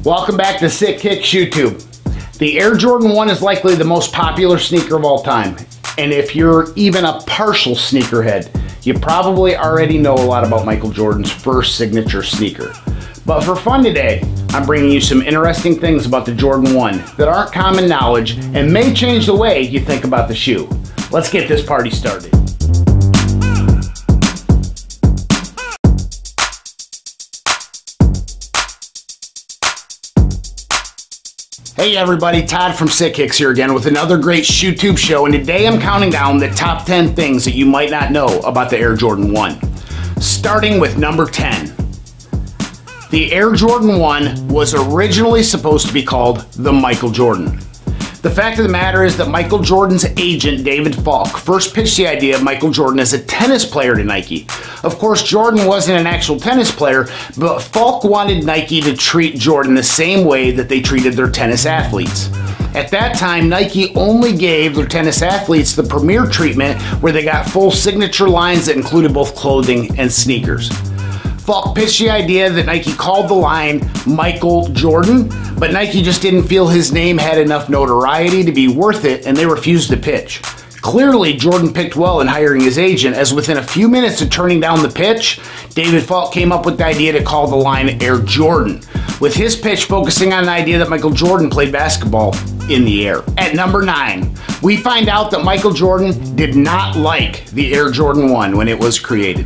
Welcome back to siKicks YouTube. The Air Jordan 1 is likely the most popular sneaker of all time. And if you're even a partial sneakerhead, you probably already know a lot about Michael Jordan's first signature sneaker. But for fun today, I'm bringing you some interesting things about the Jordan 1 that aren't common knowledge and may change the way you think about the shoe. Let's get this party started. Hey everybody, Todd from siKicks here again with another great ShoeTube show, and today I'm counting down the top 10 things that you might not know about the Air Jordan 1. Starting with number 10. The Air Jordan 1 was originally supposed to be called the Michael Jordan. The fact of the matter is that Michael Jordan's agent, David Falk, first pitched the idea of Michael Jordan as a tennis player to Nike. Of course, Jordan wasn't an actual tennis player, but Falk wanted Nike to treat Jordan the same way that they treated their tennis athletes. At that time, Nike only gave their tennis athletes the premier treatment where they got full signature lines that included both clothing and sneakers. Falk pitched the idea that Nike called the line Michael Jordan, but Nike just didn't feel his name had enough notoriety to be worth it, and they refused to pitch. Clearly, Jordan picked well in hiring his agent, as within a few minutes of turning down the pitch, David Falk came up with the idea to call the line Air Jordan, with his pitch focusing on the idea that Michael Jordan played basketball in the air. At number 9, we find out that Michael Jordan did not like the Air Jordan 1 when it was created.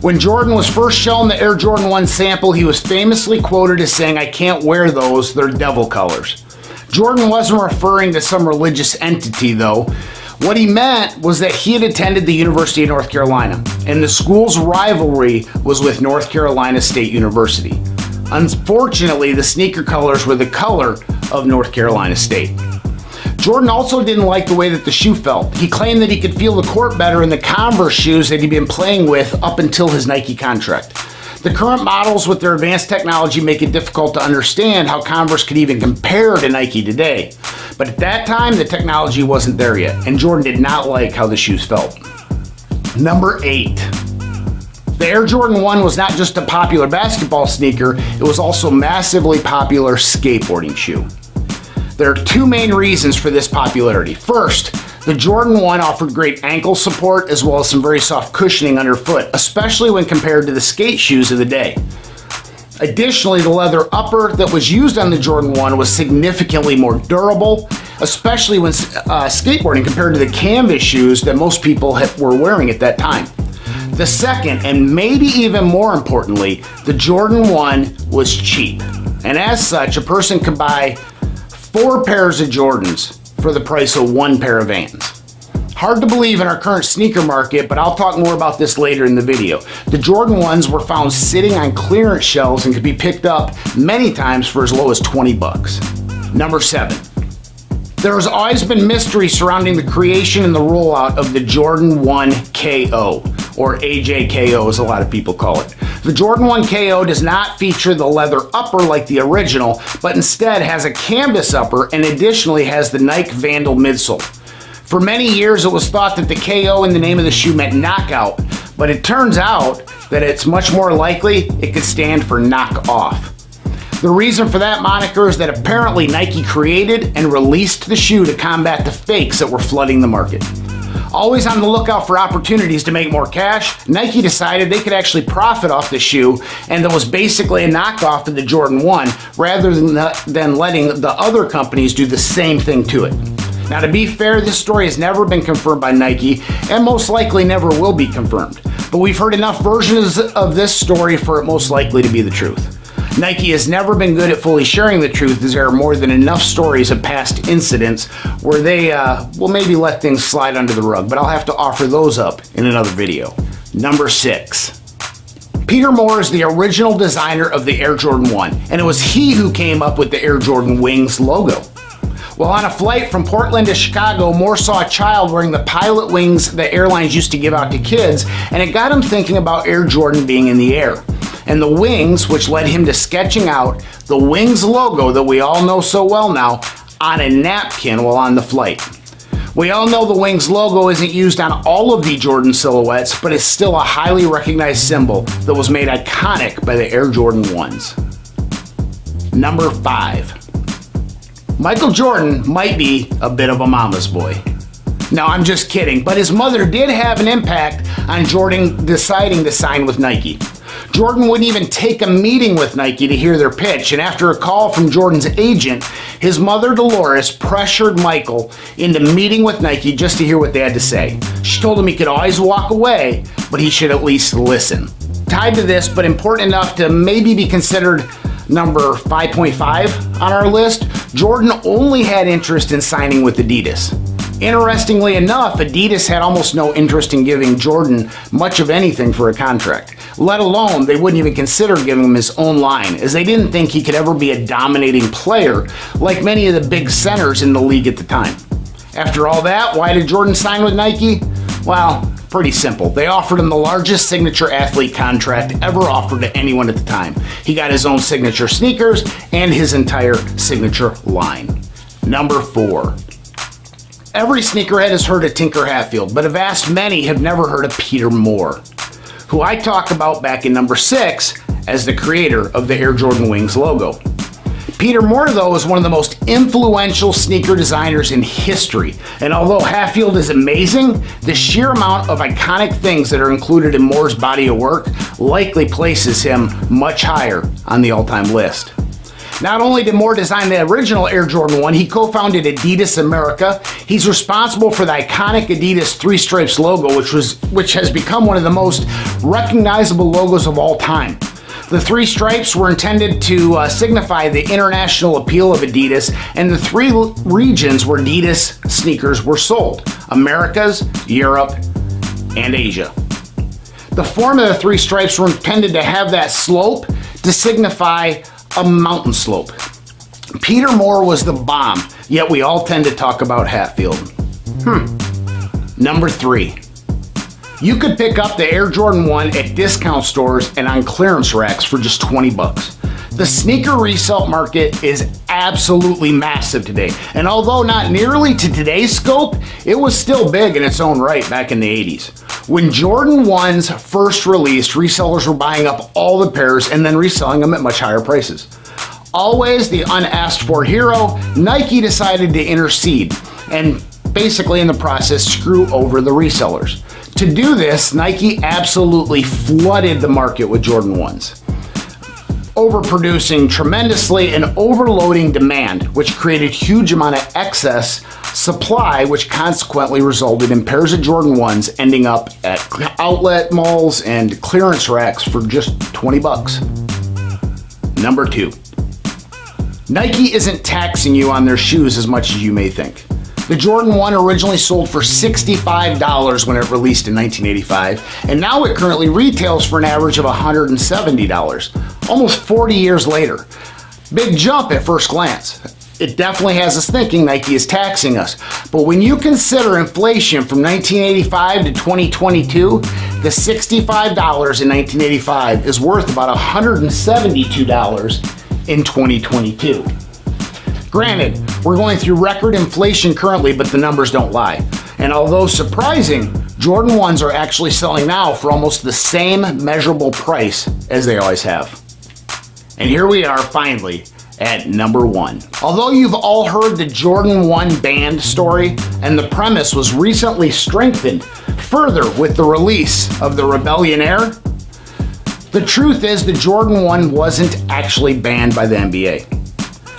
When Jordan was first shown the Air Jordan 1 sample, he was famously quoted as saying, "I can't wear those, they're devil colors." Jordan wasn't referring to some religious entity though. What he meant was that he had attended the University of North Carolina, and the school's rivalry was with North Carolina State University. Unfortunately, the sneaker colors were the color of North Carolina State. Jordan also didn't like the way that the shoe felt. He claimed that he could feel the court better in the Converse shoes that he'd been playing with up until his Nike contract. The current models with their advanced technology make it difficult to understand how Converse could even compare to Nike today. But at that time, the technology wasn't there yet, and Jordan did not like how the shoes felt. Number 8. The Air Jordan 1 was not just a popular basketball sneaker, it was also a massively popular skateboarding shoe. There are two main reasons for this popularity. First, the Jordan 1 offered great ankle support as well as some very soft cushioning underfoot, especially when compared to the skate shoes of the day. Additionally, the leather upper that was used on the Jordan 1 was significantly more durable, especially when skateboarding compared to the canvas shoes that most people were wearing at that time. The second, and maybe even more importantly, the Jordan 1 was cheap. And as such, a person could buy 4 pairs of Jordans for the price of 1 pair of Vans. Hard to believe in our current sneaker market, but I'll talk more about this later in the video. The Jordan 1s were found sitting on clearance shelves and could be picked up many times for as low as 20 bucks. Number 7. There has always been mystery surrounding the creation and the rollout of the Jordan 1 KO, or AJKO as a lot of people call it. The Jordan 1 KO does not feature the leather upper like the original, but instead has a canvas upper and additionally has the Nike Vandal midsole. For many years it was thought that the KO in the name of the shoe meant knockout, but it turns out that it's much more likely it could stand for knock off. The reason for that moniker is that apparently Nike created and released the shoe to combat the fakes that were flooding the market. Always on the lookout for opportunities to make more cash, Nike decided they could actually profit off the shoe, and that was basically a knockoff of the Jordan 1 rather than letting the other companies do the same thing to it. Now, to be fair, this story has never been confirmed by Nike and most likely never will be confirmed, but we've heard enough versions of this story for it most likely to be the truth. Nike has never been good at fully sharing the truth, as there are more than enough stories of past incidents where they will maybe let things slide under the rug, but I'll have to offer those up in another video. Number 6. Peter Moore is the original designer of the Air Jordan 1, and it was he who came up with the Air Jordan Wings logo. While on a flight from Portland to Chicago, Moore saw a child wearing the pilot wings that airlines used to give out to kids, and it got him thinking about Air Jordan being in the air. And the wings, which led him to sketching out the Wings logo that we all know so well now on a napkin while on the flight. We all know the Wings logo isn't used on all of the Jordan silhouettes, but it's still a highly recognized symbol that was made iconic by the Air Jordan 1s. Number 5. Michael Jordan might be a bit of a mama's boy. No, I'm just kidding, but his mother did have an impact on Jordan deciding to sign with Nike. Jordan wouldn't even take a meeting with Nike to hear their pitch, and after a call from Jordan's agent, his mother Dolores pressured Michael into meeting with Nike just to hear what they had to say. She told him he could always walk away, but he should at least listen. Tied to this, but important enough to maybe be considered number 5.5 on our list, Jordan only had interest in signing with Adidas. Interestingly enough, Adidas had almost no interest in giving Jordan much of anything for a contract, let alone they wouldn't even consider giving him his own line, as they didn't think he could ever be a dominating player like many of the big centers in the league at the time. After all that, why did Jordan sign with Nike? Well, pretty simple. They offered him the largest signature athlete contract ever offered to anyone at the time. He got his own signature sneakers and his entire signature line. Number 4. Every sneakerhead has heard of Tinker Hatfield, but a vast many have never heard of Peter Moore, who I talk about back in number 6 as the creator of the Air Jordan Wings logo. Peter Moore, though, is one of the most influential sneaker designers in history, and although Hatfield is amazing, the sheer amount of iconic things that are included in Moore's body of work likely places him much higher on the all-time list. Not only did Moore design the original Air Jordan 1, he co-founded Adidas America. He's responsible for the iconic Adidas 3 stripes logo, which has become one of the most recognizable logos of all time. The 3 stripes were intended to signify the international appeal of Adidas and the 3 regions where Adidas sneakers were sold: Americas, Europe, and Asia. The form of the 3 stripes were intended to have that slope to signify a mountain slope. Peter Moore was the bomb, yet we all tend to talk about Hatfield. Number 3. You could pick up the Air Jordan 1 at discount stores and on clearance racks for just 20 bucks. The sneaker resale market is absolutely massive today, and although not nearly to today's scope, it was still big in its own right back in the 80s. When Jordan 1s first released, resellers were buying up all the pairs and then reselling them at much higher prices. Always the unasked for hero, Nike decided to intercede and basically in the process screw over the resellers. To do this, Nike absolutely flooded the market with Jordan 1s, overproducing tremendously and overloading demand, which created huge amount of excess supply, which consequently resulted in pairs of Jordan 1s ending up at outlet malls and clearance racks for just 20 bucks. Number 2. Nike isn't taxing you on their shoes as much as you may think. The Jordan 1 originally sold for $65 when it released in 1985, and now it currently retails for an average of $170, almost 40 years later. Big jump at first glance. It definitely has us thinking Nike is taxing us, but when you consider inflation from 1985 to 2022, the $65 in 1985 is worth about $172 in 2022. Granted, we're going through record inflation currently, but the numbers don't lie. And although surprising, Jordan 1s are actually selling now for almost the same measurable price as they always have. And here we are finally at number 1. Although you've all heard the Jordan 1 band story, and the premise was recently strengthened further with the release of the Rebellion Air, the truth is the Jordan 1 wasn't actually banned by the NBA.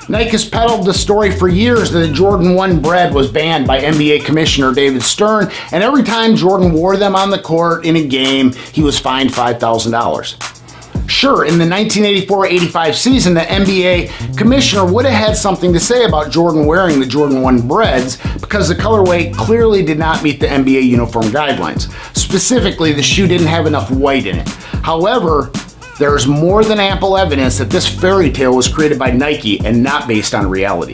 Nike has peddled the story for years that the Jordan 1 bread was banned by NBA Commissioner David Stern, and every time Jordan wore them on the court in a game, he was fined $5,000. Sure, in the 1984-85 season, the NBA Commissioner would have had something to say about Jordan wearing the Jordan 1 breads because the colorway clearly did not meet the NBA uniform guidelines. Specifically, the shoe didn't have enough white in it. However, there is more than ample evidence that this fairy tale was created by Nike and not based on reality.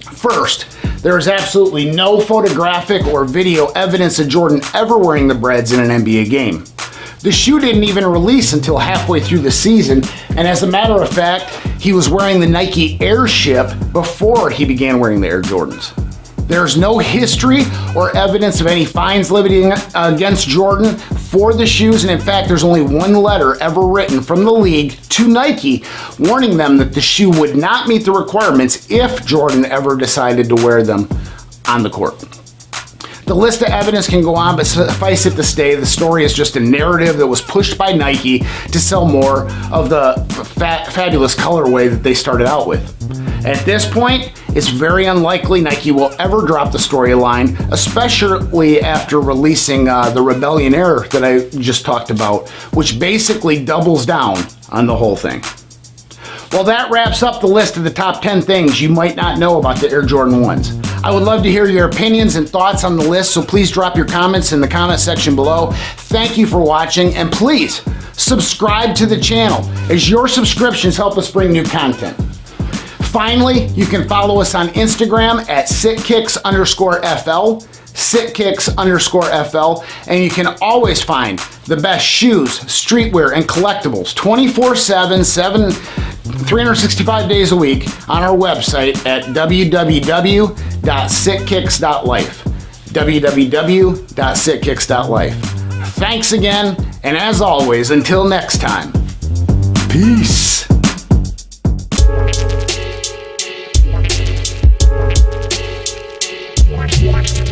First, there is absolutely no photographic or video evidence of Jordan ever wearing the breads in an NBA game. The shoe didn't even release until halfway through the season, and as a matter of fact, he was wearing the Nike Airship before he began wearing the Air Jordans. There's no history or evidence of any fines levied against Jordan for the shoes, and in fact, there's only one letter ever written from the league to Nike warning them that the shoe would not meet the requirements if Jordan ever decided to wear them on the court. The list of evidence can go on, but suffice it to say, the story is just a narrative that was pushed by Nike to sell more of the fabulous colorway that they started out with. At this point, it's very unlikely Nike will ever drop the storyline, especially after releasing the Rebellion Air that I just talked about, which basically doubles down on the whole thing. Well, that wraps up the list of the top 10 things you might not know about the Air Jordan 1s. I would love to hear your opinions and thoughts on the list, so please drop your comments in the comment section below. Thank you for watching, and please subscribe to the channel, as your subscriptions help us bring new content. Finally, you can follow us on Instagram at siKicks_FL, siKicks_FL, and you can always find the best shoes, streetwear, and collectibles 24/7, 365 days a week on our website at www.siKicks.life. www.siKicks.life. Thanks again, and as always, until next time, peace. What?